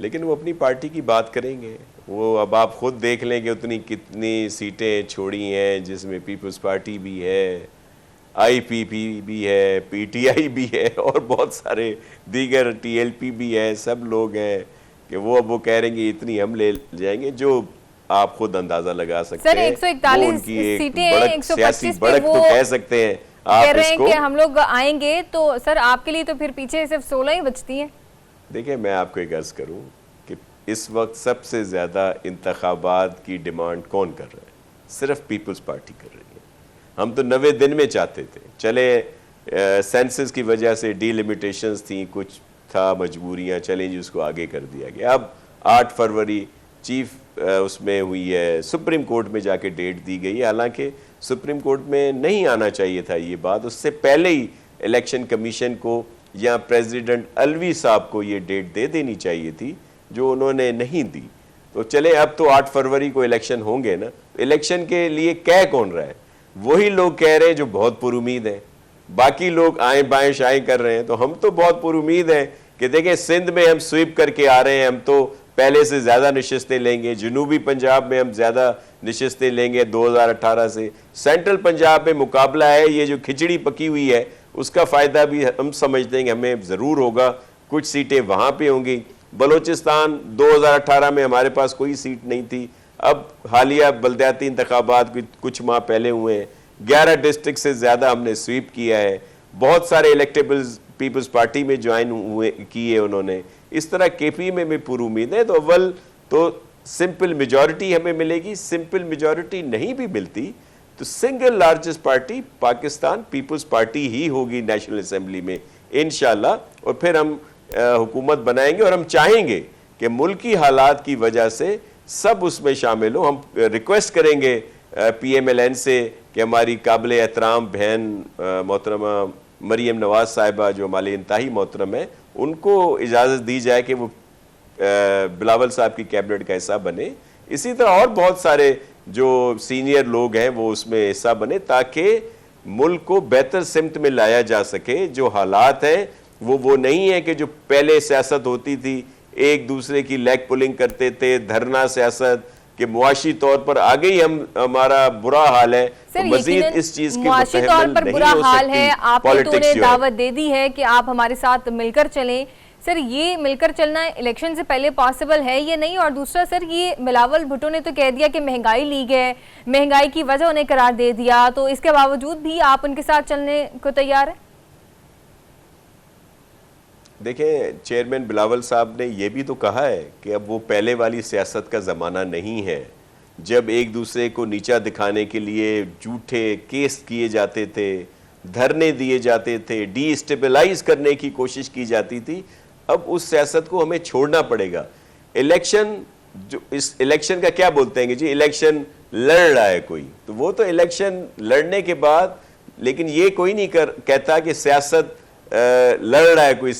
لیکن وہ اپنی پارٹی کی بات کریں گے. وہ اب آپ خود دیکھ لیں کہ اتنی کتنی سیٹیں چھوڑی ہیں, جس میں پیپلز پارٹی بھی ہے, آئی پی پی بھی ہے, پی ٹی آئی بھی ہے, اور بہت سارے دیگر, ٹی ایل پی بھی ہے, سب لوگ ہیں کہ وہ اب وہ کہہ رہے ہیں کہ اتنی ہم لے جائیں گے, جو آپ خود اندازہ لگا سکتے ہیں. وہ ان کی ایک بڑک, سیاسی بڑک تو کہہ سکتے ہیں آپ اس کو. کہ ہم لوگ آئیں گے تو سر آپ کے لیے تو پھر پیچھے صرف 16 ہی بچتی ہیں. دیکھیں میں آپ کو ایک عرض کروں کہ اس وقت سب سے زیادہ انتخابات کی ڈیمانڈ کون کر رہا ہے؟ صرف پیپلز پارٹی کر رہی ہے. ہم تو 90 دن میں چاہتے تھے, چلے سینسس کی وجہ سے ڈی لیمیٹیشنز تھیں, کچھ تھا مجبوریاں, چلیں جی اس کو آگے کر دیا گیا. اب 8 فروری چیف اس میں ہوئی ہے, سپریم کورٹ میں جا کے ڈیٹ دی گئی, حالانکہ سپریم کورٹ میں نہیں آنا چاہیے تھا یہ بات. اس سے پہلے ہی الیکشن کمیشن کو یا پریزیڈنٹ الوی صاحب کو یہ ڈیٹ دے دینی چاہیے تھی, جو انہوں نے نہیں دی. تو چلے اب تو 8 فروری کو الیکشن ہوں گے نا. الیکشن کے لیے کہہ کون رہا ہے؟ وہی لوگ کہہ رہے ہیں جو بہت پر امید ہیں. باقی لوگ آئیں بائیں شائیں کر رہے ہیں, تو ہم تو بہت پر امید ہیں کہ دیکھیں سندھ میں ہم سویپ کر کے آ رہے ہیں, ہم تو پہلے سے زیادہ نشستیں لیں گے. جنوبی پنجاب میں ہم زیادہ نشستیں لیں گے 2018 سے. سینٹرل پنجاب میں مقابلہ ہے, یہ جو کھچڑی پکی ہوئی ہے اس کا فائدہ بھی ہم سمجھتے ہیں کہ ہمیں ضرور ہوگا, کچھ سیٹیں وہاں پہ ہوں گی. بلوچستان 2018 میں ہمارے پاس کوئی سیٹ نہیں تھی, اب حالیہ بلدیاتی انتخابات کچھ ماہ پہلے ہوئے ہیں, 11 ڈسٹرکٹ سے زیادہ ہم نے سویپ کیا ہے. بہت سارے الیکٹیبلز پیپلز پارٹی میں جوائن ہوئے کیے انہوں نے. اس طرح کے پی میں بھی پر امید ہے. تو اول تو سمپل میجورٹی ہمیں ملے گی, سمپل میجورٹی نہیں بھی ملتی تو single largest party Pakistan peoples party ہی ہوگی نیشنل اسمبلی میں انشاءاللہ. اور پھر ہم حکومت بنائیں گے, اور ہم چاہیں گے کہ ملکی حالات کی وجہ سے سب اس میں شامل ہوں. ہم ریکویسٹ کریں گے پی ایم ایل این سے کہ ہماری قابل احترام بہن محترمہ مریم نواز صاحبہ, جو ہمارے انتہائی محترم ہیں, ان کو اجازت دی جائے کہ وہ بلاول صاحب کی کیبنٹ کا حصہ بنے. اسی طرح اور بہت سارے جو سینئر لوگ ہیں وہ اس میں حصہ بنے, تاکہ ملک کو بہتر سمت میں لایا جا سکے. جو حالات ہیں وہ نہیں ہے کہ جو پہلے سیاست ہوتی تھی, ایک دوسرے کی لیگ پولنگ کرتے تھے, دھرنا سیاست, کہ معاشی طور پر آگے ہی ہمارا برا حال ہے. تو مزید اس چیز کی معاشی طور پر برا حال ہے, آپ نے تو انہیں دعوت دے دی ہے کہ آپ ہمارے ساتھ مل کر چلیں. سر یہ مل کر چلنا الیکشن سے پہلے پاسبل ہے یہ نہیں؟ اور دوسرا سر, یہ بلاول بھٹو نے تو کہہ دیا کہ مہنگائی لیگ ہے, مہنگائی کی وجہ انہیں قرار دے دیا, تو اس کے باوجود بھی آپ ان کے ساتھ چلنے کو تیار ہیں؟ دیکھیں چیئرمین بلاول صاحب نے یہ بھی تو کہا ہے کہ اب وہ پہلے والی سیاست کا زمانہ نہیں ہے, جب ایک دوسرے کو نیچا دکھانے کے لیے جھوٹے کیس کیے جاتے تھے, دھرنے دیے جاتے تھے, ڈی اسٹیبلائز کرنے کی کوشش کی جاتی تھی. اب اس سیاست کو ہمیں چھوڑنا پڑے گا. الیکشن, جو اس الیکشن کا کیا بولتے ہیں کہ جی الیکشن لڑ رہا ہے کوئی, تو وہ تو الیکشن لڑنے کے بعد, لیکن یہ کوئی نہیں کہتا کہ سیاست لڑ رہا ہے کوئی.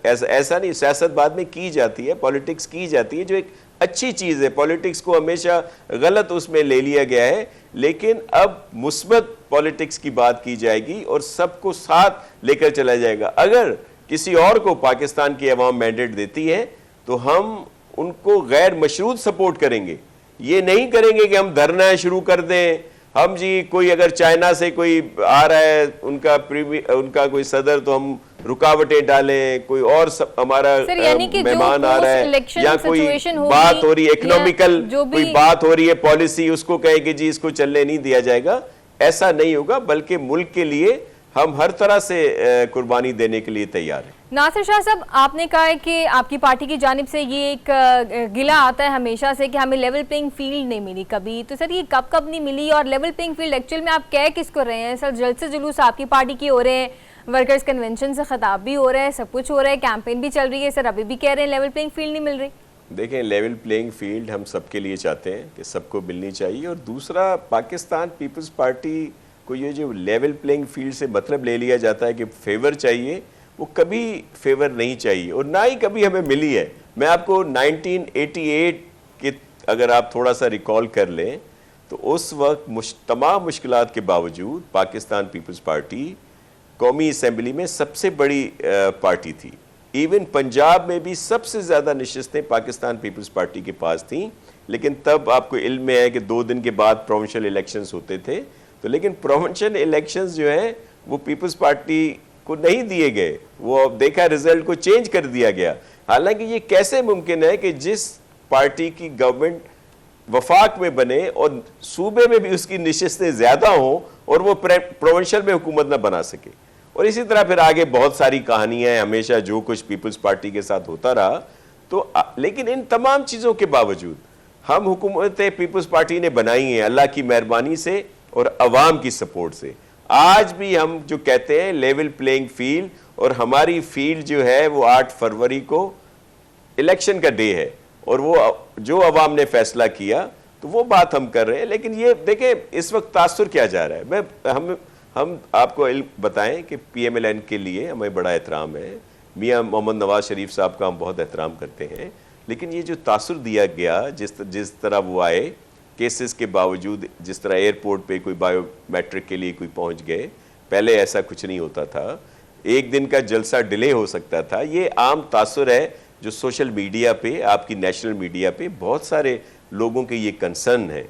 ایسا نہیں, سیاست بعد میں کی جاتی ہے, پولیٹکس کی جاتی ہے, جو ایک اچھی چیز ہے. پولیٹکس کو ہمیشہ غلط اس میں لے لیا گیا ہے, لیکن اب مثبت پولیٹکس کی بات کی جائے گی اور سب کو ساتھ لے کر چلا جائے گا. اگر کسی اور کو پاکستان کی عوام مینڈیٹ دیتی ہے تو ہم ان کو غیر مشروط سپورٹ کریں گے. یہ نہیں کریں گے کہ ہم دھرنا شروع کر دیں, ہم جی کوئی اگر چائنا سے کوئی آ رہا ہے ان کا کوئی صدر, تو ہم رکاوٹیں ڈالیں, کوئی اور ہمارا مہمان آ رہا ہے, یا کوئی بات ہو رہی ہے اکنامیکل, کوئی بات ہو رہی ہے پالیسی, اس کو کہیں کہ جی اس کو چلنے نہیں دیا جائے گا. ایسا نہیں ہوگا, بلکہ ملک کے لیے ہم ہر طرح سے قربانی دینے کے لیے تیار ہیں. ناصر شاہ صاحب, آپ نے کہا ہے کہ آپ کی پارٹی کی جانب سے یہ ایک گلہ آتا ہے ہمیشہ سے کہ ہمیں لیول پلینگ فیلڈ نہیں ملی کبھی. تو سر یہ کب نہیں ملی, اور لیول پلینگ فیلڈ ایکچوئل میں آپ کہہ کس کو رہے ہیں؟ سر جلد سے جلوس آپ کی پارٹی کی ہو رہے ہیں, ورکرز کنونشن سے خطاب بھی ہو رہا ہے, سب کچھ ہو رہا ہے, کیمپین بھی چل رہی ہے, سر ابھی بھی کہہ رہے ہیں لیول پلینگ فیلڈ نہیں مل رہی. دیکھیں لیول پلینگ فیلڈ ہم سب کے لیے چاہتے ہیں کہ سب کو ملنی چاہیے. اور دوسرا, پاکستان پیپلز پارٹی کو یہ جو لیول پلینگ فیلڈ سے مطلب لے لیا جاتا ہے کہ فیور چاہیے, وہ کبھی فیور نہیں چاہیے, اور نہ ہی کبھی ہمیں ملی ہے. میں آپ کو 1988 کے اگر آپ تھوڑا سا ریکال کر لیں تو اس وقت تمام مشکلات کے باوجود پاکستان پیپلز پارٹی قومی اسمبلی میں سب سے بڑی پارٹی تھی. ایون پنجاب میں بھی سب سے زیادہ نشستیں پاکستان پیپلز پارٹی کے پاس تھیں، لیکن تب آپ کو علم میں ہے کہ 2 دن کے بعد پروونشل الیکشنز ہوتے تھے، تو لیکن پروونشل الیکشنز جو ہیں وہ پیپلز پارٹی کو نہیں دیے گئے، وہ دیکھا رزلٹ کو چینج کر دیا گیا. حالانکہ یہ کیسے ممکن ہے کہ جس پارٹی کی گورنمنٹ وفاق میں بنے اور صوبے میں بھی اس کی نشستیں زیادہ ہوں اور وہ پروونشل میں حکومت نہ بنا سکے. اور اسی طرح پھر آگے بہت ساری کہانیاں ہیں، ہمیشہ جو کچھ پیپلز پارٹی کے ساتھ ہوتا رہا. تو لیکن ان تمام چیزوں کے باوجود ہم حکومتیں پیپلز پارٹی نے بنائی ہیں اللہ کی مہربانی سے اور عوام کی سپورٹ سے. آج بھی ہم جو کہتے ہیں لیول پلینگ فیلڈ، اور ہماری فیلڈ جو ہے وہ 8 فروری کو الیکشن کا ڈے ہے، اور وہ جو عوام نے فیصلہ کیا تو وہ بات ہم کر رہے ہیں. لیکن یہ دیکھیں اس وقت تاثر کیا جا رہا ہے. ہم آپ کو علم بتائیں کہ پی ایم ایل این کے لیے ہمیں بڑا احترام ہے، میاں محمد نواز شریف صاحب کا ہم بہت احترام کرتے ہیں، لیکن یہ جو تاثر دیا گیا جس طرح وہ آئے کیسز کے باوجود، جس طرح ایئرپورٹ پہ کوئی بایو میٹرک کے لیے کوئی پہنچ گئے، پہلے ایسا کچھ نہیں ہوتا تھا، 1 دن کا جلسہ ڈیلے ہو سکتا تھا. یہ عام تاثر ہے جو سوشل میڈیا پہ، آپ کی نیشنل میڈیا پہ بہت سارے لوگوں کے یہ کنسرن ہے.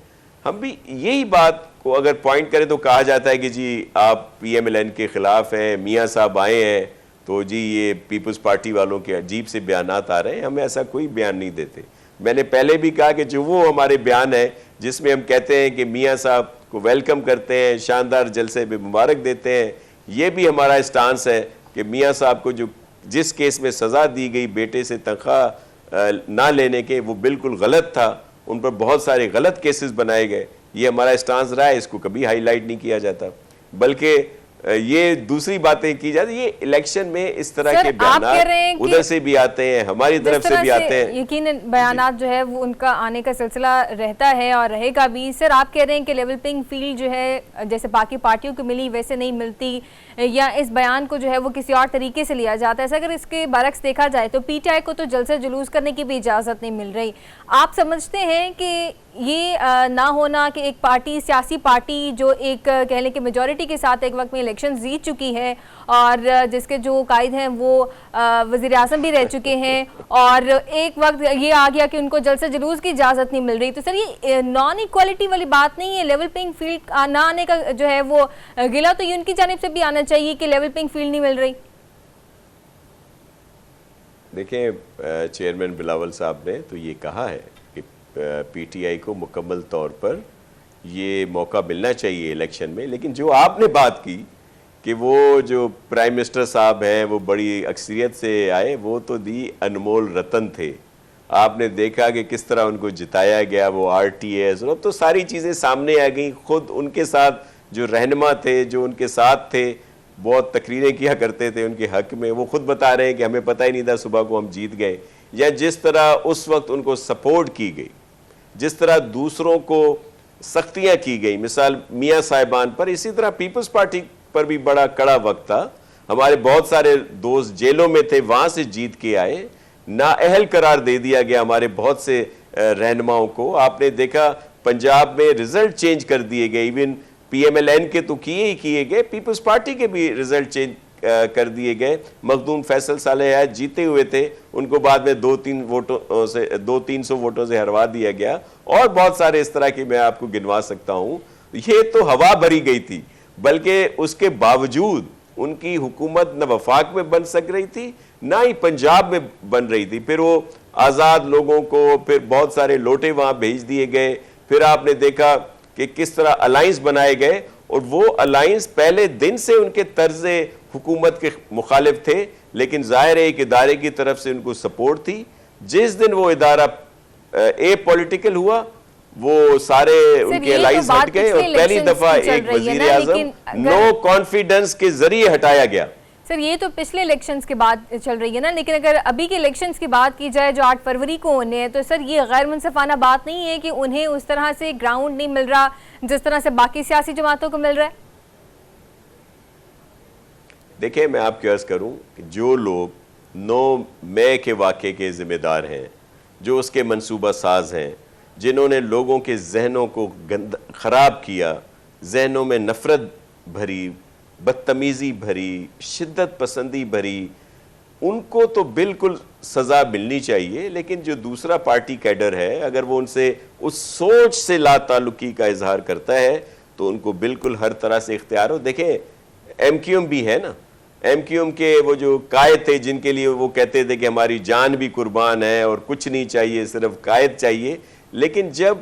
ہم بھی یہی بات کو اگر پوائنٹ کریں تو کہا جاتا ہے کہ جی آپ پی ایم ایل این کے خلاف ہیں، میاں صاحب آئے ہیں تو جی یہ پیپلز پارٹی والوں کے عجیب سے بیانات آ رہے ہیں. ہم ایسا کوئی بیان نہیں دیتے. میں نے پہلے بھی کہا کہ جو وہ ہمارے بیان ہیں جس میں ہم کہتے ہیں کہ میاں صاحب کو ویلکم کرتے ہیں، شاندار جلسے میں مبارک دیتے ہیں، یہ بھی ہمارا اسٹانس ہے کہ میاں صاحب کو جس کیس میں سزا دی گئی بیٹے سے تنخواہ نہ لینے کے، وہ بالکل غلط تھا. ان پر بہت سارے غلط کیسز بنائے گئے. یہ ہمارا اسٹانس رہا ہے، اس کو کبھی ہائی لائٹ نہیں کیا جاتا، بلکہ یہ دوسری باتیں کی جاتی. یہ الیکشن میں اس طرح کے بیانات ادھر سے بھی آتے ہیں، ہماری طرف سے بھی آتے ہیں. یقیناً بیانات جو ہے وہ ان کا آنے کا سلسلہ رہتا ہے اور رہے گا بھی. سر آپ کہہ رہے ہیں کہ لیول پلینگ فیلڈ جو ہے جیسے باقی پارٹیوں کو ملی ویسے نہیں ملتی، یا اس بیان کو جو ہے وہ کسی اور طریقے سے لیا جاتا ہے. اگر اس کے برعکس دیکھا جائے تو پی ٹی آئی کو تو جلسے جلوس کرنے کی بھی اجازت نہیں مل رہی. آپ سمجھتے ہیں کہ یہ نہ ہونا کہ ایک پارٹی، سیاسی پارٹی جو ایک کہہ لیں کہ میجورٹی کے ساتھ ایک وقت میں الیکشن جیت چکی ہے اور جس کے جو قائد ہیں وہ وزیر اعظم بھی رہ چکے ہیں، اور ایک وقت یہ آ گیا کہ ان کو جلسے جلوس کی اجازت نہیں مل رہی، تو سر یہ نان ایکوالٹی والی بات نہیں ہے؟ لیول پلینگ فیلڈ نہ آنے کا جو ہے وہ گلہ تو یہ ان کی جانب سے بھی آنا چاہیے کہ لیول پلینگ فیلڈ نہیں مل رہی. دیکھیں چیئرمین بلاول صاحب نے تو یہ کہا ہے کہ پی ٹی آئی کو مکمل طور پر یہ موقع ملنا چاہیے الیکشن میں. لیکن جو آپ نے بات کی کہ وہ جو پرائم منسٹر صاحب ہیں وہ بڑی اکثریت سے آئے، وہ تو دی انمول رتن تھے. آپ نے دیکھا کہ کس طرح ان کو جتایا گیا، وہ آر ٹی ایس، اور اب تو ساری چیزیں سامنے آ گئیں. خود ان کے ساتھ جو رہنما تھے، جو ان کے ساتھ تھے، بہت تقریریں کیا کرتے تھے ان کے حق میں، وہ خود بتا رہے ہیں کہ ہمیں پتہ ہی نہیں تھا صبح کو ہم جیت گئے. یا جس طرح اس وقت ان کو سپورٹ کی گئی، جس طرح دوسروں کو سختیاں کی گئی، مثال میاں صاحبان پر، اسی طرح پیپلز پارٹی پر بھی بڑا کڑا وقت تھا. ہمارے بہت سارے دوست جیلوں میں تھے، وہاں سے جیت کے آئے. نااہل قرار دے دیا گیا ہمارے بہت سے رہنماؤں کو. آپ نے دیکھا پنجاب میں رزلٹ چینج کر دیے گئے، even P M L N کے تو کیے گئے، پیپلز پارٹی کے بھی رزلٹ چینج کر دیے گئے. مخدوم فیصل صالح جیتے ہوئے تھے، ان کو بعد میں 200-300 ووٹوں سے ہروا دیا گیا. اور بہت سارے اس طرح کے میں آپ کو گنوا سکتا ہوں. یہ تو ہوا بھری گئی تھی، بلکہ اس کے باوجود ان کی حکومت نہ وفاق میں بن سک رہی تھی نہ ہی پنجاب میں بن رہی تھی. پھر وہ آزاد لوگوں کو پھر بہت سارے لوٹے وہاں بھیج دیے گئے. پھر آپ نے دیکھا کہ کس طرح الائنس بنائے گئے، اور وہ الائنس پہلے دن سے ان کے طرز حکومت کے مخالف تھے، لیکن ظاہر ہے ایک ادارے کی طرف سے ان کو سپورٹ تھی. جس دن وہ ادارہ اے پولیٹیکل ہوا، وہ سارے ان کے الائنس ہٹ گئے، اور پہلی دفعہ ایک وزیر اعظم نو کانفیڈنس کے ذریعے ہٹایا گیا. سر یہ تو پچھلے الیکشنز کے بعد چل رہی ہے نا، لیکن اگر ابھی کے الیکشنز کی بات کی جائے جو 8 فروری کو ہونے ہیں، تو سر یہ غیر منصفانہ بات نہیں ہے کہ انہیں اس طرح سے گراؤنڈ نہیں مل رہا جس طرح سے باقی سیاسی جماعتوں کو مل رہا ہے؟ دیکھیں میں آپ کو عرض کروں کہ جو لوگ 9 مئی کے واقعے کے ذمہ دار ہیں، جو اس کے منصوبہ ساز ہیں، جنہوں نے لوگوں کے ذہنوں کو خراب کیا، ذہنوں میں نفرت بھری، بدتمیزی بھری، شدت پسندی بھری ان کو تو بالکل سزا ملنی چاہیے، لیکن جو دوسرا پارٹی کیڈر ہے اگر وہ ان سے اس سوچ سے لا تعلقی کا اظہار کرتا ہے تو ان کو بالکل ہر طرح سے اختیار ہو. دیکھیں ایم کیو ایم بھی ہے نا، ایم کیو ایم کے وہ جو قائد تھے جن کے لیے وہ کہتے تھے کہ ہماری جان بھی قربان ہے اور کچھ نہیں چاہیے صرف قائد چاہیے، لیکن جب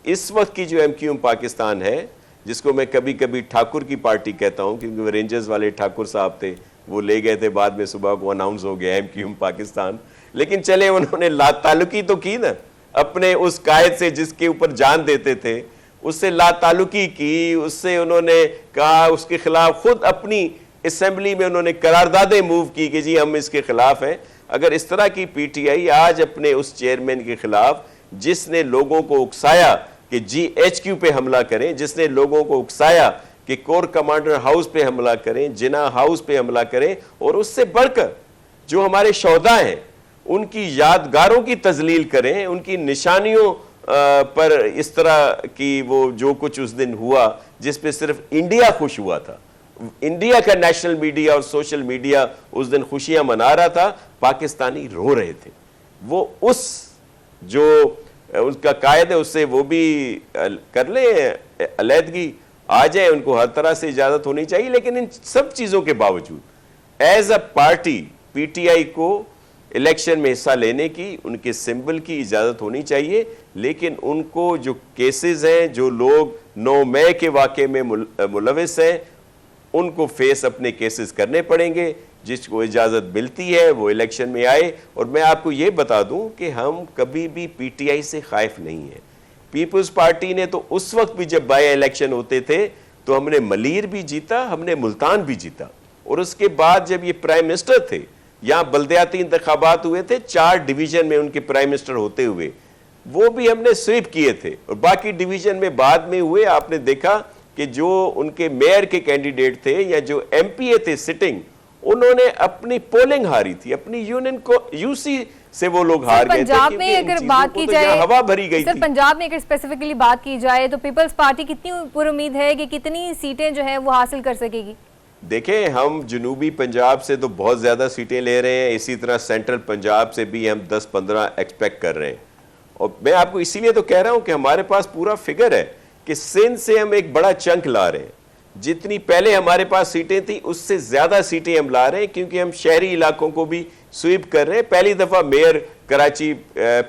اس وقت کی جو ایم کیو ایم پاکستان ہے جس کو میں کبھی کبھی ٹھاکر کی پارٹی کہتا ہوں کیونکہ وہ رینجرز والے ٹھاکر صاحب تھے، وہ لے گئے تھے بعد میں صبح کو اناؤنس ہو گیا ایم کیو ایم پاکستان، لیکن چلے انہوں نے لا تعلقی تو کی نا اپنے اس قائد سے جس کے اوپر جان دیتے تھے، اس سے لا تعلقی کی، اس سے انہوں نے کہا اس کے خلاف خود اپنی اسمبلی میں انہوں نے قراردادیں موو کی کہ جی ہم اس کے خلاف ہیں. اگر اس طرح کی پی ٹی آئی آج اپنے اس چیئرمین کے خلاف جس نے لوگوں کو اکسایا کہ جی ایچ کیو پہ حملہ کریں، جس نے لوگوں کو اکسایا کہ کور کمانڈر ہاؤس پہ حملہ کریں، جناح ہاؤس پہ حملہ کریں، اور اس سے بڑھ کر جو ہمارے شہداء ہیں ان کی یادگاروں کی تذلیل کریں، ان کی نشانیوں پر اس طرح کی وہ جو کچھ اس دن ہوا جس پہ صرف انڈیا خوش ہوا تھا، انڈیا کا نیشنل میڈیا اور سوشل میڈیا اس دن خوشیاں منا رہا تھا، پاکستانی رو رہے تھے. وہ اس جو اس کا قائد ہے اس سے وہ بھی کر لیں علیحدگی، آ جائیں، ان کو ہر طرح سے اجازت ہونی چاہیے، لیکن ان سب چیزوں کے باوجود as a party P T I کو الیکشن میں حصہ لینے کی، ان کے سمبل کی اجازت ہونی چاہیے، لیکن ان کو جو کیسز ہیں، جو لوگ 9 مئی کے واقعے میں ملوث ہیں، ان کو فیس اپنے کیسز کرنے پڑیں گے. جس کو اجازت ملتی ہے وہ الیکشن میں آئے. اور میں آپ کو یہ بتا دوں کہ ہم کبھی بھی پی ٹی آئی سے خائف نہیں ہیں. پیپلز پارٹی نے تو اس وقت بھی جب بائی الیکشن ہوتے تھے تو ہم نے ملیر بھی جیتا، ہم نے ملتان بھی جیتا، اور اس کے بعد جب یہ پرائم منسٹر تھے، یہاں بلدیاتی انتخابات ہوئے تھے 4 ڈویژن میں ان کے پرائم منسٹر ہوتے ہوئے، وہ بھی ہم نے سویپ کیے تھے. اور باقی ڈویژن میں بعد میں ہوئے. آپ نے دیکھا کہ جو ان کے میئر کے کینڈیڈیٹ تھے یا جو ایم پی اے تھے سٹنگ، انہوں نے اپنی پولنگ ہاری تھی، اپنی یونین کو یو سی سے وہ لوگ ہار گئے تھے. پنجاب میں اگر بات کی جائے، ہوا بھری گئی تھی. پنجاب میں اگر اسپیسیفکلی بات کی جائے تو پیپلز پارٹی کتنی پر امید ہے کہ کتنی سیٹیں جو ہیں وہ حاصل کر سکے گی؟ دیکھیں ہم جنوبی پنجاب سے تو بہت زیادہ سیٹیں لے رہے ہیں، اسی طرح سینٹرل پنجاب سے بھی ہم 10-15 ایکسپیکٹ کر رہے ہیں. اور میں آپ کو اسی لیے تو کہہ رہا ہوں کہ ہمارے پاس پورا فگر ہے کہ سندھ سے ہم ایک بڑا چنک لا رہے ہیں. جتنی پہلے ہمارے پاس سیٹیں تھیں اس سے زیادہ سیٹیں ہم لا رہے ہیں، کیونکہ ہم شہری علاقوں کو بھی سویپ کر رہے ہیں. پہلی دفعہ میئر کراچی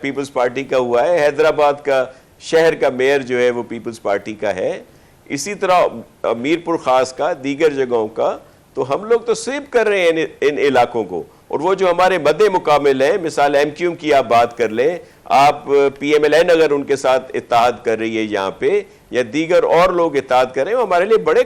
پیپلز پارٹی کا ہوا ہے، حیدرآباد کا شہر کا میئر جو ہے وہ پیپلز پارٹی کا ہے، اسی طرح میرپور خاص کا، دیگر جگہوں کا. تو ہم لوگ تو سویپ کر رہے ہیں ان علاقوں کو. اور وہ جو ہمارے مد مقابل ہیں، مثال ایم کیو ایم کی آپ بات کر لیں، آپ پی ایم ایل این اگر ان کے ساتھ اتحاد کر رہی ہے یہاں پہ، یا دیگر اور لوگ اتحاد کر رہے ہیں، وہ ہمارے لیے بڑے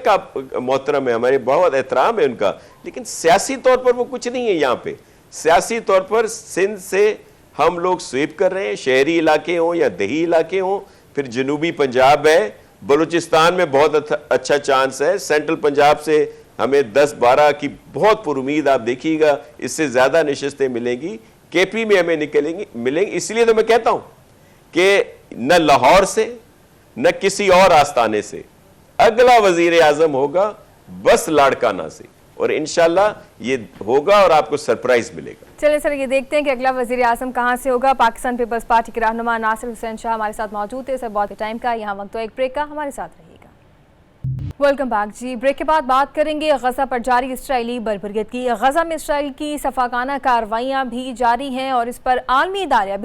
محترم ہے، ہمارے بہت احترام ہے ان کا، لیکن سیاسی طور پر وہ کچھ نہیں ہے. یہاں پہ سیاسی طور پر سندھ سے ہم لوگ سویپ کر رہے ہیں، شہری علاقے ہوں یا دیہی علاقے ہوں. پھر جنوبی پنجاب ہے، بلوچستان میں بہت اچھا چانس ہے، سینٹرل پنجاب سے ہمیں 10-12 کی بہت پر امید، آپ دیکھیے گا اس سے زیادہ نشستیں ملیں گی. کے پی میں ہمیں ملیں گی. اس لیے تو میں کہتا ہوں کہ نہ لاہور سے نہ کسی اور آستانے سے اگلا وزیر اعظم ہوگا بس لاڑکانہ سے، اور انشاءاللہ یہ ہوگا اور آپ کو سرپرائز ملے گا. چلیں سر یہ دیکھتے ہیں کہ اگلا وزیر اعظم کہاں سے ہوگا. پاکستان پیپلز پارٹی کے رہنما ناصر حسین شاہ ہمارے ساتھ موجود تھے. سر بہت ٹائم کا یہاں وقت ایک بریک کا، ہمارے ساتھ رہیے گا. ویلکم بیک جی. بریک کے بعد بات کریں گے غزہ پر جاری اسرائیلی بربریت کی. غزہ میں اسرائیل کی صفاقانہ کارروائیاں بھی جاری ہیں اور اس پر عالمی ادارے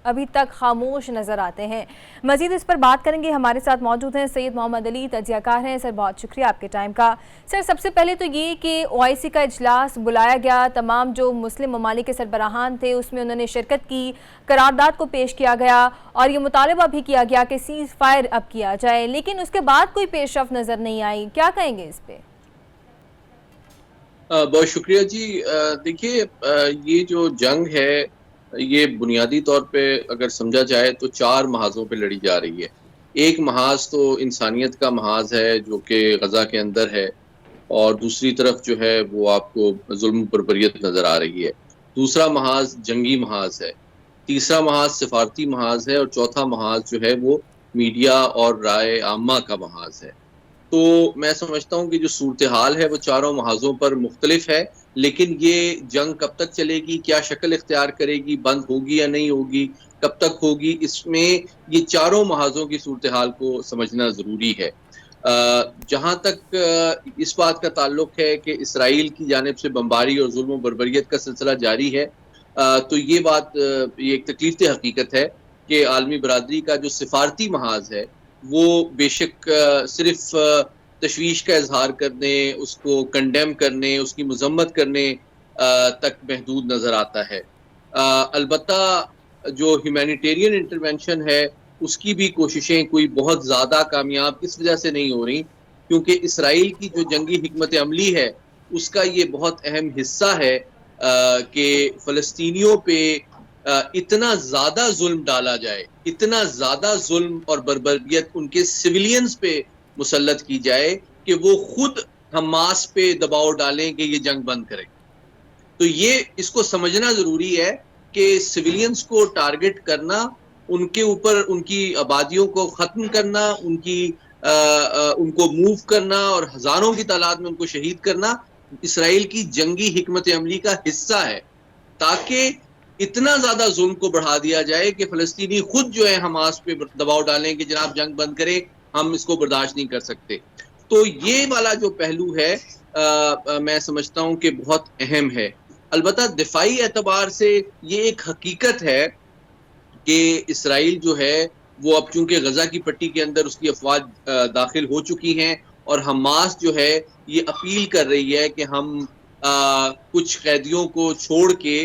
ابھی تک خاموش نظر آتے ہیں. مزید اس پر بات کریں گے. ہمارے ساتھ موجود ہیں سید محمد علی، تجزیہ کار ہیں. سر بہت شکریہ آپ کے ٹائم کا. سر سب سے پہلے تو یہ کہ OIC کا اجلاس بلایا گیا، تمام جو مسلم ممالک کے سربراہان تھے اس میں انہوں نے شرکت کی، قرارداد کو پیش کیا گیا اور یہ مطالبہ بھی کیا گیا کہ سیز فائر اب کیا جائے، لیکن اس کے بعد کوئی پیش رفت نظر نہیں آئی. کیا کہیں گے اس پہ؟ بہت شکریہ جی. دیکھیے یہ جو جنگ ہے یہ بنیادی طور پہ اگر سمجھا جائے تو 4 محاذوں پہ لڑی جا رہی ہے. ایک محاذ تو انسانیت کا محاذ ہے جو کہ غزہ کے اندر ہے، اور دوسری طرف جو ہے وہ آپ کو ظلم بربریت نظر آ رہی ہے. دوسرا محاذ جنگی محاذ ہے، تیسرا محاذ سفارتی محاذ ہے، اور چوتھا محاذ جو ہے وہ میڈیا اور رائے عامہ کا محاذ ہے. تو میں سمجھتا ہوں کہ جو صورتحال ہے وہ چاروں محاذوں پر مختلف ہے، لیکن یہ جنگ کب تک چلے گی، کیا شکل اختیار کرے گی، بند ہوگی یا نہیں ہوگی، کب تک ہوگی، اس میں یہ چاروں محاذوں کی صورتحال کو سمجھنا ضروری ہے۔ جہاں تک اس بات کا تعلق ہے کہ اسرائیل کی جانب سے بمباری اور ظلم و بربریت کا سلسلہ جاری ہے، تو یہ بات یہ ایک تکلیف دہ حقیقت ہے کہ عالمی برادری کا جو سفارتی محاذ ہے وہ بے شک صرف تشویش کا اظہار کرنے، اس کو کنڈیم کرنے، اس کی مذمت کرنے تک محدود نظر آتا ہے۔ البتہ جو ہیومینیٹیرین انٹرونشن ہے اس کی بھی کوششیں کوئی بہت زیادہ کامیاب اس وجہ سے نہیں ہو رہی کیونکہ اسرائیل کی جو جنگی حکمت عملی ہے اس کا یہ بہت اہم حصہ ہے کہ فلسطینیوں پہ اتنا زیادہ ظلم ڈالا جائے، اتنا زیادہ ظلم اور بربریت ان کے سویلینز پہ مسلط کی جائے کہ وہ خود حماس پہ دباؤ ڈالیں کہ یہ جنگ بند کرے۔ تو یہ اس کو سمجھنا ضروری ہے کہ سویلینز کو ٹارگٹ کرنا، ان کے اوپر ان کی آبادیوں کو ختم کرنا، ان کو موو کرنا اور ہزاروں کی تعداد میں ان کو شہید کرنا اسرائیل کی جنگی حکمت عملی کا حصہ ہے، تاکہ اتنا زیادہ ظلم کو بڑھا دیا جائے کہ فلسطینی خود جو ہے حماس پہ دباؤ ڈالیں کہ جناب جنگ بند کریں، ہم اس کو برداشت نہیں کر سکتے۔ تو یہ والا جو پہلو ہے میں سمجھتا ہوں کہ بہت اہم ہے۔ البتہ دفاعی اعتبار سے یہ ایک حقیقت ہے کہ اسرائیل جو ہے وہ اب چونکہ غزہ کی پٹی کے اندر اس کی افواج داخل ہو چکی ہیں اور حماس جو ہے یہ اپیل کر رہی ہے کہ ہم کچھ قیدیوں کو چھوڑ کے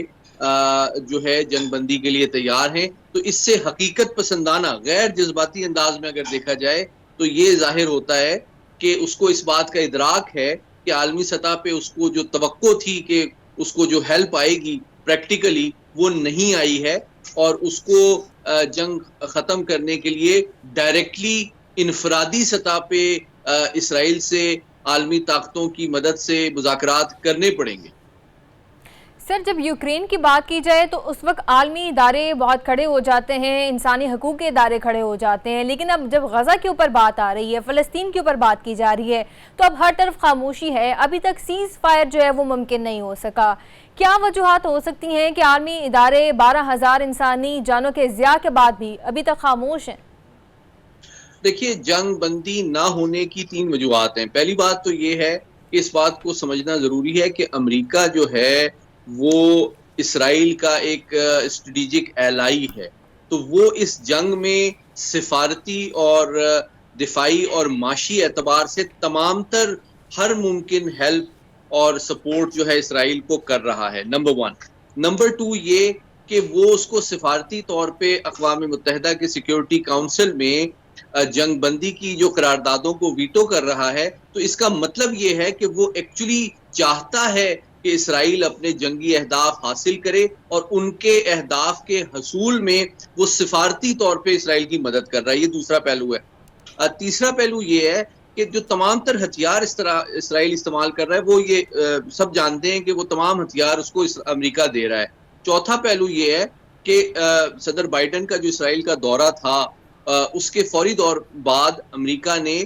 جو ہے جنگ بندی کے لیے تیار ہیں، تو اس سے حقیقت پسندانہ غیر جذباتی انداز میں اگر دیکھا جائے تو یہ ظاہر ہوتا ہے کہ اس کو اس بات کا ادراک ہے کہ عالمی سطح پہ اس کو جو توقع تھی کہ اس کو جو ہیلپ آئے گی پریکٹیکلی وہ نہیں آئی ہے، اور اس کو جنگ ختم کرنے کے لیے ڈائریکٹلی انفرادی سطح پہ اسرائیل سے عالمی طاقتوں کی مدد سے مذاکرات کرنے پڑیں گے۔ سر، جب یوکرین کی بات کی جائے تو اس وقت عالمی ادارے بہت کھڑے ہو جاتے ہیں، انسانی حقوق کے ادارے کھڑے ہو جاتے ہیں، لیکن اب جب غزہ کے اوپر بات آ رہی ہے، فلسطین کے اوپر بات کی جا رہی ہے تو اب ہر طرف خاموشی ہے، ابھی تک سیز فائر جو ہے وہ ممکن نہیں ہو سکا۔ کیا وجوہات ہو سکتی ہیں کہ عالمی ادارے 12,000 انسانی جانوں کے ضیاع کے بعد بھی ابھی تک خاموش ہیں؟ دیکھیے، جنگ بندی نہ ہونے کی 3 وجوہات ہیں۔ پہلی بات تو یہ ہے کہ اس بات کو سمجھنا ضروری ہے کہ امریکہ جو ہے وہ اسرائیل کا ایک اسٹریٹجک ایلائی ہے، تو وہ اس جنگ میں سفارتی اور دفاعی اور معاشی اعتبار سے تمام تر ہر ممکن ہیلپ اور سپورٹ جو ہے اسرائیل کو کر رہا ہے، نمبر 1۔ نمبر 2 یہ کہ وہ اس کو سفارتی طور پہ اقوام متحدہ کے سیکیورٹی کونسل میں جنگ بندی کی جو قراردادوں کو ویٹو کر رہا ہے، تو اس کا مطلب یہ ہے کہ وہ ایکچولی چاہتا ہے کہ اسرائیل اپنے جنگی اہداف حاصل کرے اور ان کے اہداف کے حصول میں وہ سفارتی طور پہ اسرائیل کی مدد کر رہا ہے۔ یہ دوسرا پہلو ہے۔ تیسرا پہلو یہ ہے کہ جو تمام تر ہتھیار اسرائیل استعمال کر رہا ہے وہ یہ سب جانتے ہیں کہ وہ تمام ہتھیار اس کو امریکہ دے رہا ہے۔ چوتھا پہلو یہ ہے کہ صدر بائیڈن کا جو اسرائیل کا دورہ تھا اس کے فوری دور بعد امریکہ نے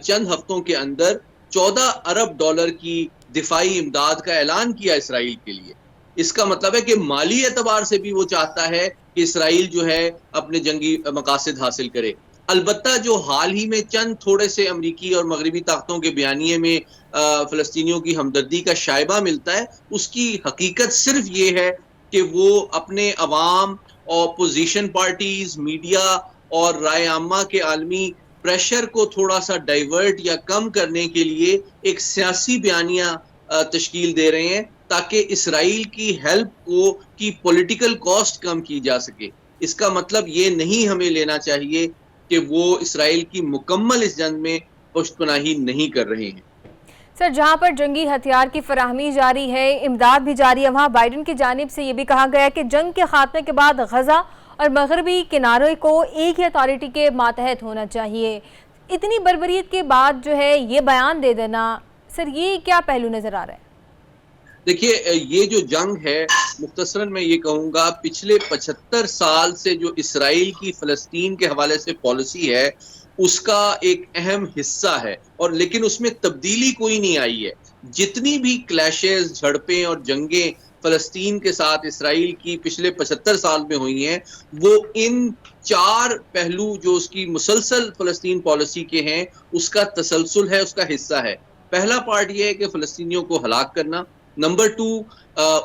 چند ہفتوں کے اندر $14 ارب کی دفاعی امداد کا اعلان کیا اسرائیل کے لیے۔ اس کا مطلب ہے کہ مالی اعتبار سے بھی وہ چاہتا ہے کہ اسرائیل جو ہے اپنے جنگی مقاصد حاصل کرے۔ البتہ جو حال ہی میں چند تھوڑے سے امریکی اور مغربی طاقتوں کے بیانیے میں فلسطینیوں کی ہمدردی کا شائبہ ملتا ہے، اس کی حقیقت صرف یہ ہے کہ وہ اپنے عوام، اپوزیشن پارٹیز، میڈیا اور رائے عامہ کے عالمی پریشر کو تھوڑا سا ڈائیورٹ یا کم کرنے کے لیے ایک سیاسی بیانیہ تشکیل دے رہے ہیں تاکہ اسرائیل کی ہیلپ کی پولیٹیکل کاسٹ کم کی جا سکے۔ اس کا مطلب یہ نہیں ہمیں لینا چاہیے کہ وہ اسرائیل کی مکمل اس جنگ میں پشت پناہی نہیں کر رہے ہیں۔ سر، جہاں پر جنگی ہتھیار کی فراہمی جاری ہے، امداد بھی جاری ہے، وہاں بائیڈن کی جانب سے یہ بھی کہا گیا ہے کہ جنگ کے خاتمے کے بعد غزہ اور مغربی کنارے کو ایک ہی اتھارٹی کے ماتحت ہونا چاہیے۔ اتنی بربریت کے بعد جو ہے یہ بیان دے دینا، سر یہ کیا پہلو نظر آ رہا ہے؟ دیکھیے، یہ جو جنگ ہے مختصراً میں یہ کہوں گا پچھلے 75 سال سے جو اسرائیل کی فلسطین کے حوالے سے پالیسی ہے اس کا ایک اہم حصہ ہے، اور لیکن اس میں تبدیلی کوئی نہیں آئی ہے۔ جتنی بھی کلیشز، جھڑپیں اور جنگیں فلسطین کے ساتھ اسرائیل کی پچھلے 75 سال میں ہوئی ہیں، وہ ان 4 پہلو جو اس کی مسلسل فلسطین پالیسی کے ہیں اس کا تسلسل ہے، اس کا حصہ ہے۔ پہلا پارٹ یہ ہے کہ فلسطینیوں کو ہلاک کرنا، نمبر 2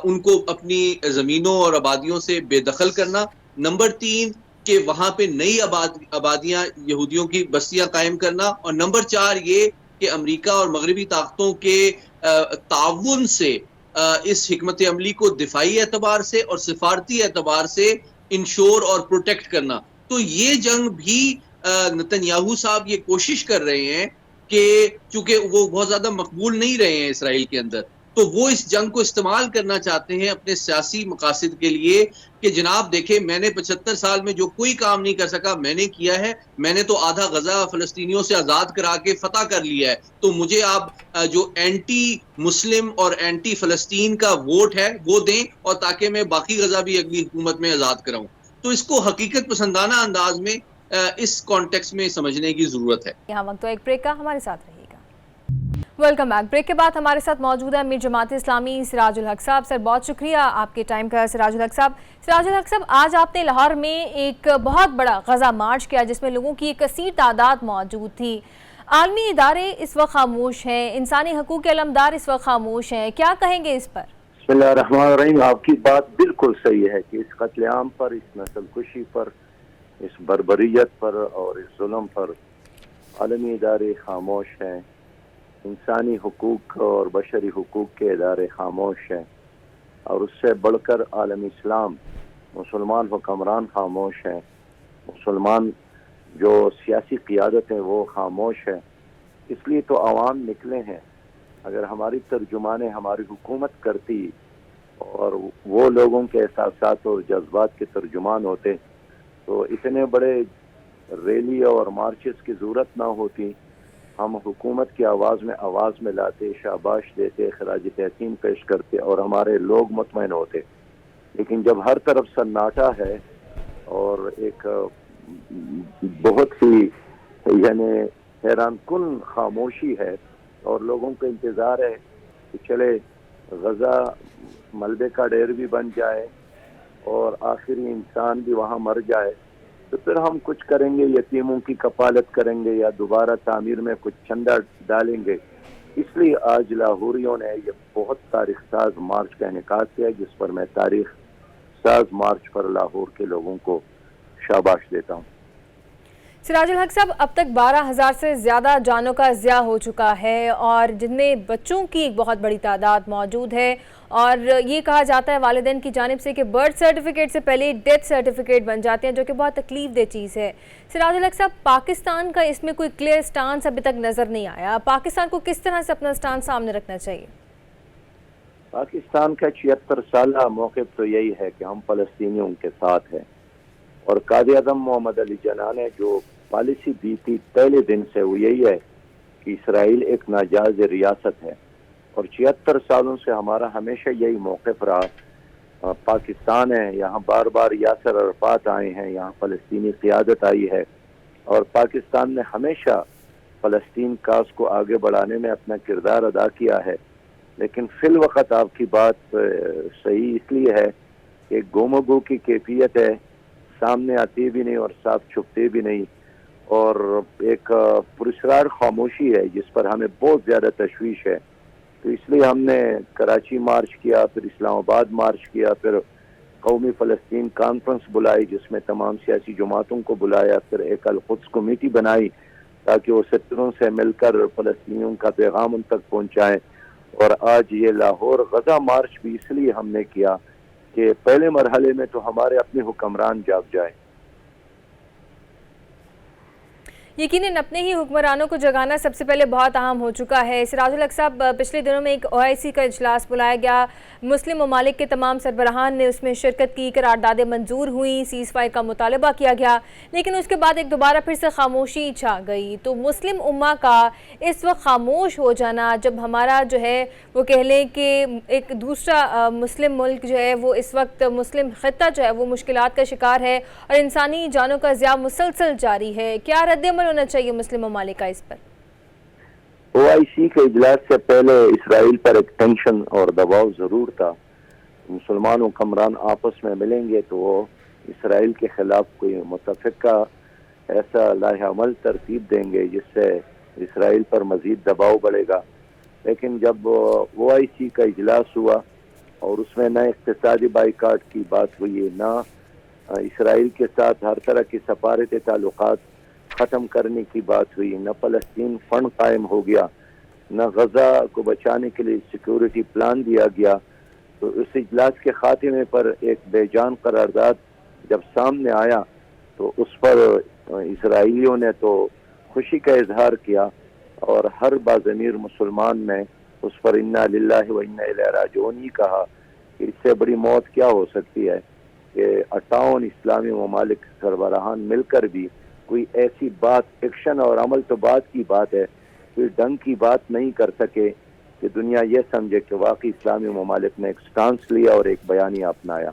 ان کو اپنی زمینوں اور آبادیوں سے بے دخل کرنا، نمبر 3 کہ وہاں پہ نئی آبادیاں یہودیوں کی بستیاں قائم کرنا، اور نمبر 4 یہ کہ امریکہ اور مغربی طاقتوں کے تعاون سے اس حکمت عملی کو دفاعی اعتبار سے اور سفارتی اعتبار سے انشور اور پروٹیکٹ کرنا۔ تو یہ جنگ بھی نتنیاہو صاحب یہ کوشش کر رہے ہیں کہ چونکہ وہ بہت زیادہ مقبول نہیں رہے ہیں اسرائیل کے اندر، تو وہ اس جنگ کو استعمال کرنا چاہتے ہیں اپنے سیاسی مقاصد کے لیے کہ جناب دیکھیں میں نے 75 سال میں جو کوئی کام نہیں کر سکا میں نے کیا ہے، میں نے تو آدھا غزہ فلسطینیوں سے آزاد کرا کے فتح کر لیا ہے، تو مجھے آپ جو اینٹی مسلم اور اینٹی فلسطین کا ووٹ ہے وہ دیں، اور تاکہ میں باقی غزہ بھی اگلی حکومت میں آزاد کراؤں۔ تو اس کو حقیقت پسندانہ انداز میں اس کانٹیکس میں سمجھنے کی ضرورت ہے۔ یہاں وقت تو ایک بریک کا، ہمارے ساتھ رہیے گا۔ Welcome back. بریک کے بعد ہمارے ساتھ موجود ہے امیر جماعت اسلامی سراج الحق صاحب۔ سر بہت شکریہ آپ کے ٹائم کا سراج الحق صاحب۔ سراج الحق صاحب، آج آپ نے لاہور میں ایک بہت بڑا غزہ مارچ کیا جس میں لوگوں کی ایک کثیر تعداد موجود تھی۔ عالمی ادارے اس وقت خاموش ہیں، انسانی حقوق کے علمدار اس وقت خاموش ہیں، کیا کہیں گے اس پر؟ بسم اللہ الرحمن الرحیم۔ آپ کی بات بالکل صحیح ہے کہ اس قتل عام پر، اس نسل کشی پر، اس بربریت پر اور اس ظلم پر عالمی ادارے خاموش ہیں، انسانی حقوق اور بشری حقوق کے ادارے خاموش ہیں، اور اس سے بڑھ کر عالم اسلام، مسلمان حکمران خاموش ہیں، مسلمان جو سیاسی قیادت ہے وہ خاموش ہے۔ اس لیے تو عوام نکلے ہیں۔ اگر ہماری ترجمانیں ہماری حکومت کرتی اور وہ لوگوں کے احساسات اور جذبات کے ترجمان ہوتے تو اتنے بڑے ریلی اور مارچز کی ضرورت نہ ہوتی۔ ہم حکومت کی آواز میں لاتے، شاباش دیتے، خراج تحسین پیش کرتے اور ہمارے لوگ مطمئن ہوتے۔ لیکن جب ہر طرف سناٹا ہے اور ایک بہت ہی یعنی حیران کن خاموشی ہے اور لوگوں کو انتظار ہے کہ چلے غزہ ملبے کا ڈیر بھی بن جائے اور آخری انسان بھی وہاں مر جائے، تو پھر ہم کچھ کریں گے، یتیموں کی کفالت کریں گے یا دوبارہ تعمیر میں کچھ چندہ ڈالیں گے۔ اس لیے آج لاہوریوں نے یہ بہت تاریخ ساز مارچ کا انعقاد کیا، جس پر میں تاریخ ساز مارچ پر لاہور کے لوگوں کو شاباش دیتا ہوں۔ سراج الحق صاحب، اب تک 12,000 سے زیادہ جانوں کا ضیاع ہو چکا ہے اور جن میں بچوں کی ایک بہت بڑی تعداد موجود ہے، اور یہ کہا جاتا ہے والدین کی جانب سے کہ برتھ سرٹیفکیٹ سے پہلے ڈیتھ سرٹیفکیٹ بن جاتے ہیں، جو کہ بہت تکلیف دہ چیز ہے۔ سراج الحق صاحب، پاکستان کا اس میں کوئی کلیئر سٹانس ابھی تک نظر نہیں آیا، پاکستان کو کس طرح سے اپنا سٹانس سامنے رکھنا چاہیے؟ پاکستان کا 76 سالہ موقف تو یہی ہے کہ ہم فلسطینیوں کے ساتھ ہیں، اور قائد اعظم محمد علی جناح نے جو پالیسی دی تھی پہلے دن سے وہ یہی ہے کہ اسرائیل ایک ناجائز ریاست ہے، اور 76 سالوں سے ہمارا ہمیشہ یہی موقف رہا۔ پاکستان ہے، یہاں بار بار یاسر عرفات آئے ہیں، یہاں فلسطینی قیادت آئی ہے، اور پاکستان نے ہمیشہ فلسطین کاز کو آگے بڑھانے میں اپنا کردار ادا کیا ہے۔ لیکن فی الوقت آپ کی بات صحیح اس لیے ہے کہ گومگو کی کیفیت ہے، سامنے آتی بھی نہیں اور صاف چھپتے بھی نہیں، اور ایک پراسرار خاموشی ہے جس پر ہمیں بہت زیادہ تشویش ہے۔ تو اس لیے ہم نے کراچی مارچ کیا، پھر اسلام آباد مارچ کیا، پھر قومی فلسطین کانفرنس بلائی جس میں تمام سیاسی جماعتوں کو بلایا، پھر ایک القدس کمیٹی بنائی تاکہ وہ سفیروں سے مل کر فلسطینیوں کا پیغام ان تک پہنچائیں۔ اور آج یہ لاہور غزہ مارچ بھی اس لیے ہم نے کیا کہ پہلے مرحلے میں تو ہمارے اپنے حکمران جاگ جائیں۔ یقیناً اپنے ہی حکمرانوں کو جگانا سب سے پہلے بہت اہم ہو چکا ہے۔ سراج الحق صاحب، پچھلے دنوں میں ایک OIC کا اجلاس بلایا گیا، مسلم ممالک کے تمام سربراہان نے اس میں شرکت کی، قراردادیں منظور ہوئیں، سیز فائر کا مطالبہ کیا گیا، لیکن اس کے بعد ایک دوبارہ پھر سے خاموشی چھا گئی۔ تو مسلم امہ کا اس وقت خاموش ہو جانا، جب ہمارا جو ہے وہ کہہ لیں کہ ایک دوسرا مسلم ملک جو ہے وہ اس وقت مسلم خطہ جو ہے وہ مشکلات کا شکار ہے اور انسانی جانوں کا ضیاع مسلسل جاری ہے، کیا رد عمل ہونا چاہیے مسلم ممالک کا اس پر؟ OIC کے اجلاس سے پہلے اسرائیل پر ایک ٹینشن اور دباؤ ضرور تھا. مسلمان حکمران آپس میں ملیں گے تو وہ اسرائیل کے خلاف کوئی متفقہ ایسا لائحہ عمل ترتیب دیں گے جس سے اسرائیل پر مزید دباؤ بڑھے گا. لیکن جب OIC کا اجلاس ہوا اور اس میں نہ اقتصادی بائیکاٹ کی بات ہوئی، نہ اسرائیل کے ساتھ ہر طرح کی سفارتی تعلقات ختم کرنے کی بات ہوئی، نہ فلسطین فنڈ قائم ہو گیا، نہ غزہ کو بچانے کے لیے سیکیورٹی پلان دیا گیا، تو اس اجلاس کے خاتمے پر ایک بے جان قرارداد جب سامنے آیا تو اس پر اسرائیلیوں نے تو خوشی کا اظہار کیا اور ہر باضمیر مسلمان نے اس پر انا للہ و انا الیہ راجعون ہی کہا کہ اس سے بڑی موت کیا ہو سکتی ہے کہ 58 اسلامی ممالک سربراہان مل کر بھی کوئی ایسی بات، ایکشن اور عمل تو بات کی بات ہے، کوئی ڈنگ کی بات نہیں کر سکے کہ دنیا یہ سمجھے کہ واقعی اسلامی ممالک نے ایک سٹانس لیا اور ایک بیانیہ اپنایا.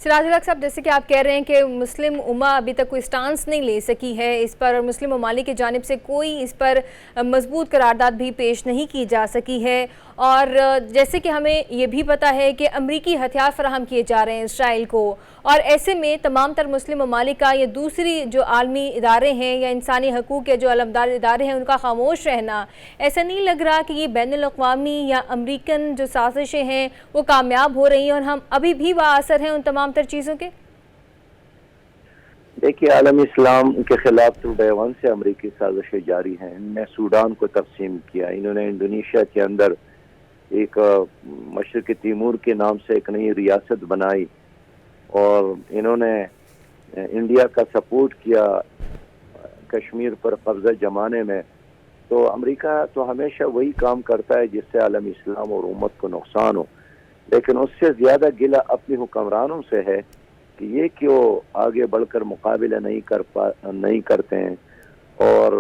سراج الحق صاحب، جیسے کہ آپ کہہ رہے ہیں کہ مسلم امہ ابھی تک کوئی سٹانس نہیں لے سکی ہے اس پر، اور مسلم ممالک کی جانب سے کوئی اس پر مضبوط قرارداد بھی پیش نہیں کی جا سکی ہے، اور جیسے کہ ہمیں یہ بھی پتہ ہے کہ امریکی ہتھیار فراہم کیے جا رہے ہیں اسرائیل کو، اور ایسے میں تمام تر مسلم ممالک کا یا دوسری جو عالمی ادارے ہیں یا انسانی حقوق کے جو علمدار ادارے ہیں ان کا خاموش رہنا، ایسا نہیں لگ رہا کہ یہ بین الاقوامی یا امریکن جو سازشیں ہیں وہ کامیاب ہو رہی ہیں اور ہم ابھی بھی بااثر ہیں ان تمام تر چیزوں کے؟ دیکھیے، عالم اسلام کے خلاف تو ڈے ون سے امریکی سازشیں جاری ہیں. ان نے سوڈان کو تقسیم کیا، انہوں نے انڈونیشیا کے اندر ایک مشرق تیمور کے نام سے ایک نئی ریاست بنائی، اور انہوں نے انڈیا کا سپورٹ کیا کشمیر پر قبضہ جمانے میں. تو امریکہ تو ہمیشہ وہی کام کرتا ہے جس سے عالم اسلام اور امت کو نقصان ہو، لیکن اس سے زیادہ گلہ اپنی حکمرانوں سے ہے کہ یہ کیوں آگے بڑھ کر مقابلہ نہیں کرتے ہیں، اور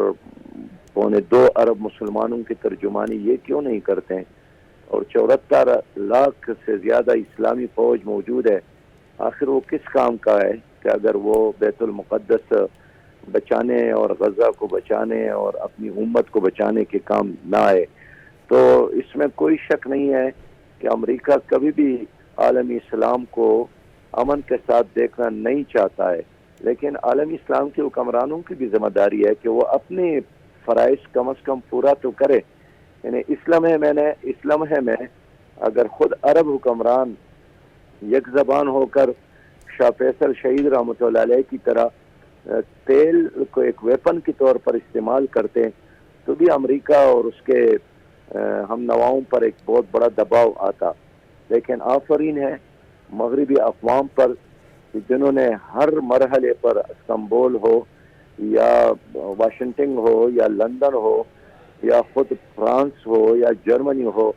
2.25 ارب مسلمانوں کی ترجمانی یہ کیوں نہیں کرتے ہیں، اور 74 لاکھ سے زیادہ اسلامی فوج موجود ہے. آخر وہ کس کام کا ہے کہ اگر وہ بیت المقدس بچانے اور غزہ کو بچانے اور اپنی امت کو بچانے کے کام نہ آئے؟ تو اس میں کوئی شک نہیں ہے کہ امریکہ کبھی بھی عالمی اسلام کو امن کے ساتھ دیکھنا نہیں چاہتا ہے، لیکن عالمی اسلام کے حکمرانوں کی بھی ذمہ داری ہے کہ وہ اپنے فرائض کم از کم پورا تو کرے. یعنی اسلام ہے میں اگر خود عرب حکمران یک زبان ہو کر شاہ فیصل شہید رحمۃ اللہ علیہ کی طرح تیل کو ایک ویپن کے طور پر استعمال کرتے تو بھی امریکہ اور اس کے ہم نواؤں پر ایک بہت بڑا دباؤ آتا. لیکن آفرین ہے مغربی اقوام پر جنہوں نے ہر مرحلے پر استنبول ہو یا واشنگٹن ہو یا لندن ہو یا خود فرانس ہو یا جرمنی ہو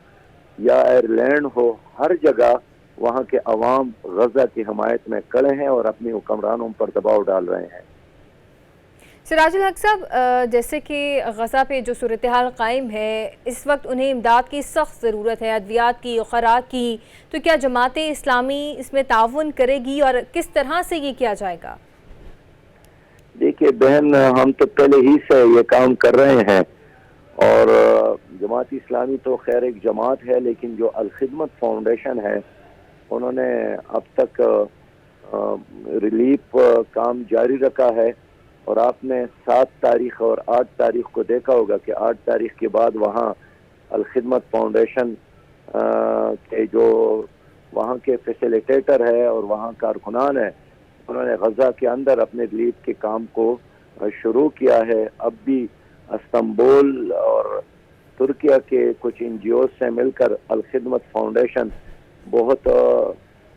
یا آئرلینڈ ہو، ہر جگہ وہاں کے عوام غزہ کی حمایت میں کھڑے ہیں اور اپنی حکمرانوں پر دباؤ ڈال رہے ہیں. سراج الحق صاحب، جیسے کہ غزہ پہ جو صورتحال قائم ہے اس وقت انہیں امداد کی سخت ضرورت ہے، ادویات کی، خوراک کی، تو کیا جماعت اسلامی اس میں تعاون کرے گی اور کس طرح سے یہ کیا جائے گا؟ دیکھیے بہن، ہم تو پہلے ہی سے یہ کام کر رہے ہیں، اور جماعت اسلامی تو خیر ایک جماعت ہے، لیکن جو الخدمت فاؤنڈیشن ہے انہوں نے اب تک ریلیف کام جاری رکھا ہے. اور آپ نے 7 تاریخ اور 8 تاریخ کو دیکھا ہوگا کہ 8 تاریخ کے بعد وہاں الخدمت فاؤنڈیشن کے جو وہاں کے فیسیلیٹیٹر ہے اور وہاں کارکنان ہے انہوں نے غزہ کے اندر اپنے ریلیف کے کام کو شروع کیا ہے. اب بھی استنبول اور ترکیہ کے کچھ NGOs سے مل کر الخدمت فاؤنڈیشن بہت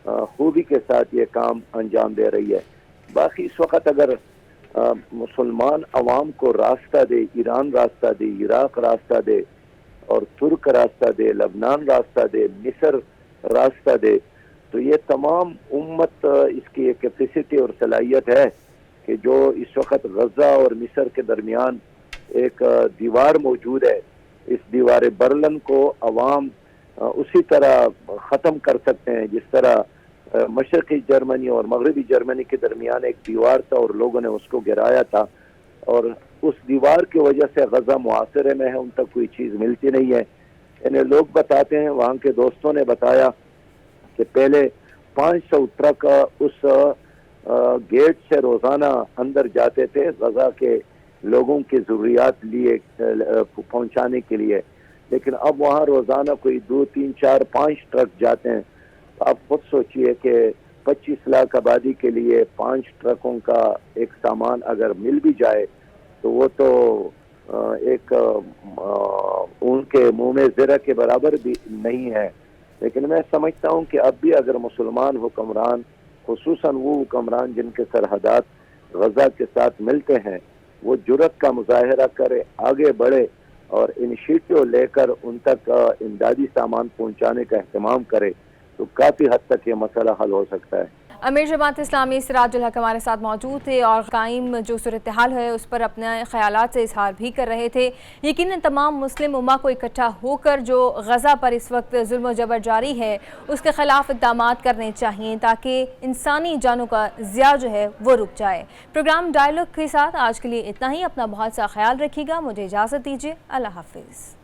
خوبی کے ساتھ یہ کام انجام دے رہی ہے. باقی اس وقت اگر مسلمان عوام کو راستہ دے، ایران راستہ دے، عراق راستہ دے اور ترک راستہ دے، لبنان راستہ دے، مصر راستہ دے، تو یہ تمام امت اس کی ایک کیپیسٹی اور صلاحیت ہے کہ جو اس وقت غزہ اور مصر کے درمیان ایک دیوار موجود ہے، اس دیوار برلن کو عوام اسی طرح ختم کر سکتے ہیں جس طرح مشرقی جرمنی اور مغربی جرمنی کے درمیان ایک دیوار تھا اور لوگوں نے اس کو گرایا تھا. اور اس دیوار کی وجہ سے غزہ معاصرے میں ہے، ان تک کوئی چیز ملتی نہیں ہے. یعنی لوگ بتاتے ہیں، وہاں کے دوستوں نے بتایا کہ پہلے 500 ٹرک اس گیٹ سے روزانہ اندر جاتے تھے غزہ کے لوگوں کی ضروریات لیے پہنچانے کے لیے، لیکن اب وہاں روزانہ کوئی 2 3 4 5 ٹرک جاتے ہیں. آپ خود سوچئے کہ 25 لاکھ آبادی کے لیے 5 ٹرکوں کا ایک سامان اگر مل بھی جائے تو وہ تو ایک ان کے منہ میں زرہ کے برابر بھی نہیں ہے. لیکن میں سمجھتا ہوں کہ اب بھی اگر مسلمان حکمران، خصوصاً وہ حکمران جن کے سرحدات غزہ کے ساتھ ملتے ہیں، وہ جرأت کا مظاہرہ کرے، آگے بڑھے اور انیشیٹو لے کر ان تک امدادی سامان پہنچانے کا اہتمام کرے تو کافی حد تک یہ مسئلہ حل ہو سکتا ہے. امیر جماعت اسلامی سراج الحق ہمارے ساتھ موجود تھے اور قائم جو صورتحال ہے اس پر اپنے خیالات سے اظہار بھی کر رہے تھے. یقیناً تمام مسلم امہ کو اکٹھا ہو کر جو غزہ پر اس وقت ظلم و جبر جاری ہے اس کے خلاف اقدامات کرنے چاہیے تاکہ انسانی جانوں کا ضیاع جو ہے وہ رک جائے. پروگرام ڈائیلاگ کے ساتھ آج کے لیے اتنا ہی. اپنا بہت سا خیال رکھیے گا. مجھے اجازت دیجیے. اللہ حافظ.